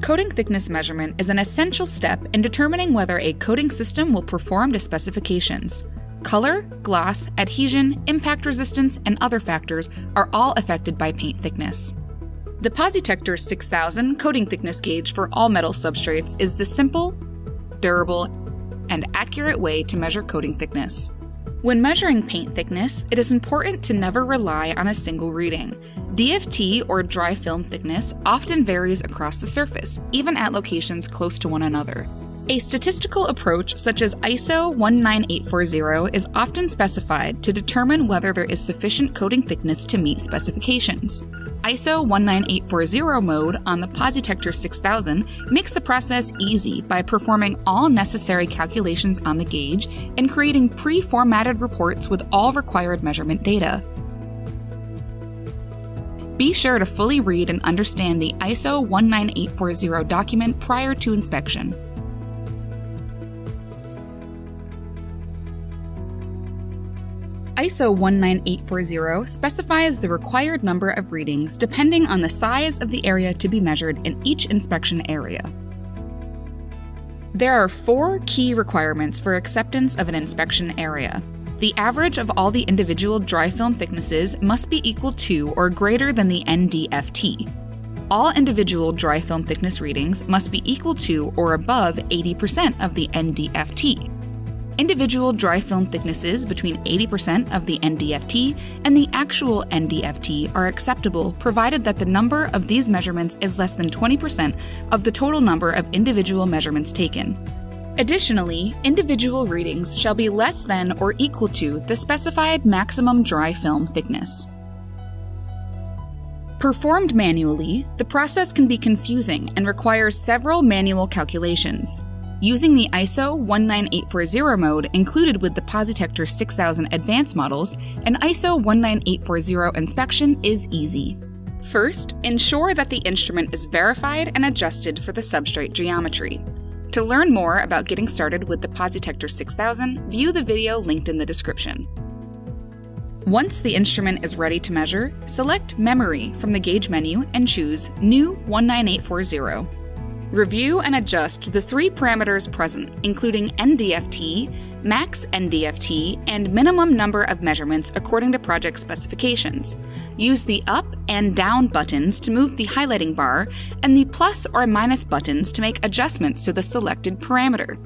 Coating thickness measurement is an essential step in determining whether a coating system will perform to specifications. Color, gloss, adhesion, impact resistance, and other factors are all affected by paint thickness. The PosiTector 6000 coating thickness gauge for all metal substrates is the simple, durable, and accurate way to measure coating thickness. When measuring paint thickness, it is important to never rely on a single reading. DFT or dry film thickness often varies across the surface, even at locations close to one another. A statistical approach such as ISO 19840 is often specified to determine whether there is sufficient coating thickness to meet specifications. ISO 19840 mode on the PosiTector 6000 makes the process easy by performing all necessary calculations on the gauge and creating pre-formatted reports with all required measurement data. Be sure to fully read and understand the ISO 19840 document prior to inspection. ISO 19840 specifies the required number of readings depending on the size of the area to be measured in each inspection area. There are 4 key requirements for acceptance of an inspection area. The average of all the individual dry film thicknesses must be equal to or greater than the NDFT. All individual dry film thickness readings must be equal to or above 80% of the NDFT. Individual dry film thicknesses between 80% of the NDFT and the actual NDFT are acceptable provided that the number of these measurements is less than 20% of the total number of individual measurements taken. Additionally, individual readings shall be less than or equal to the specified maximum dry film thickness. Performed manually, the process can be confusing and requires several manual calculations. Using the ISO 19840 mode included with the PosiTector 6000 advanced models, an ISO 19840 inspection is easy. First, ensure that the instrument is verified and adjusted for the substrate geometry. To learn more about getting started with the PosiTector 6000, view the video linked in the description. Once the instrument is ready to measure, select Memory from the gauge menu and choose New 19840. Review and adjust the 3 parameters present, including NDFT, max NDFT, and minimum number of measurements according to project specifications. Use the up and down buttons to move the highlighting bar, and the plus or minus buttons to make adjustments to the selected parameter.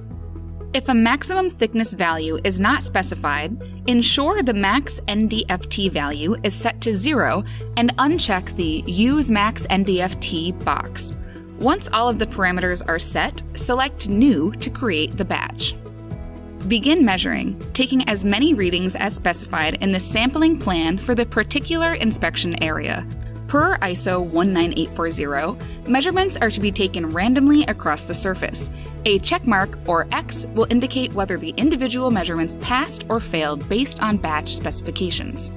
If a maximum thickness value is not specified, ensure the max NDFT value is set to 0 and uncheck the Use Max NDFT box. Once all of the parameters are set, select New to create the batch. Begin measuring, taking as many readings as specified in the sampling plan for the particular inspection area. Per ISO 19840, measurements are to be taken randomly across the surface. A checkmark or X will indicate whether the individual measurements passed or failed based on batch specifications.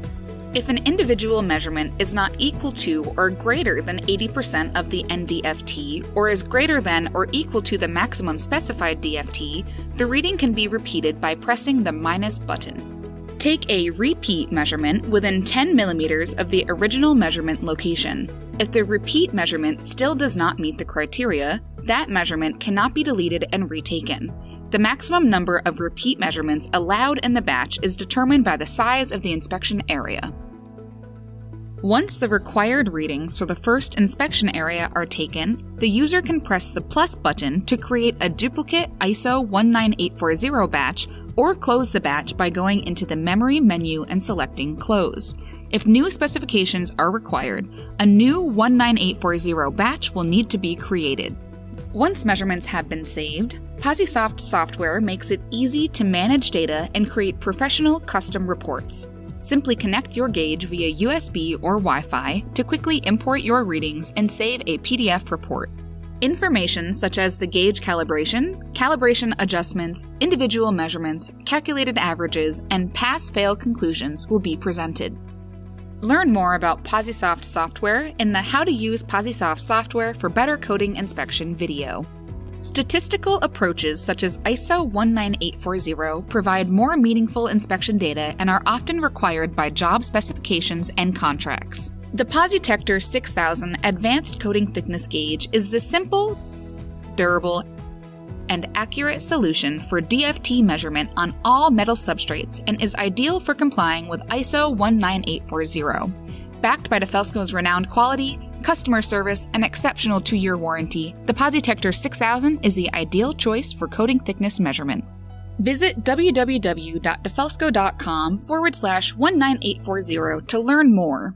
If an individual measurement is not equal to or greater than 80% of the NDFT, or is greater than or equal to the maximum specified DFT, the reading can be repeated by pressing the minus button. Take a repeat measurement within 10 millimeters of the original measurement location. If the repeat measurement still does not meet the criteria, that measurement cannot be deleted and retaken. The maximum number of repeat measurements allowed in the batch is determined by the size of the inspection area. Once the required readings for the first inspection area are taken, the user can press the plus button to create a duplicate ISO 19840 batch or close the batch by going into the Memory menu and selecting Close. If new specifications are required, a new 19840 batch will need to be created. Once measurements have been saved, PosiSoft Software makes it easy to manage data and create professional custom reports. Simply connect your gauge via USB or Wi-Fi to quickly import your readings and save a PDF report. Information such as the gauge calibration adjustments, individual measurements, calculated averages, and pass-fail conclusions will be presented. Learn more about PosiSoft Software in the How to Use PosiSoft Software for Better Coating Inspection video. Statistical approaches such as ISO 19840 provide more meaningful inspection data and are often required by job specifications and contracts. The PosiTector 6000 Advanced Coating Thickness Gauge is the simple, durable, and accurate solution for DFT measurement on all metal substrates and is ideal for complying with ISO 19840. Backed by DeFelsco's renowned quality, customer service, and exceptional 2-year warranty, the PosiTector 6000 is the ideal choice for coating thickness measurement. Visit www.defelsco.com/19840 to learn more.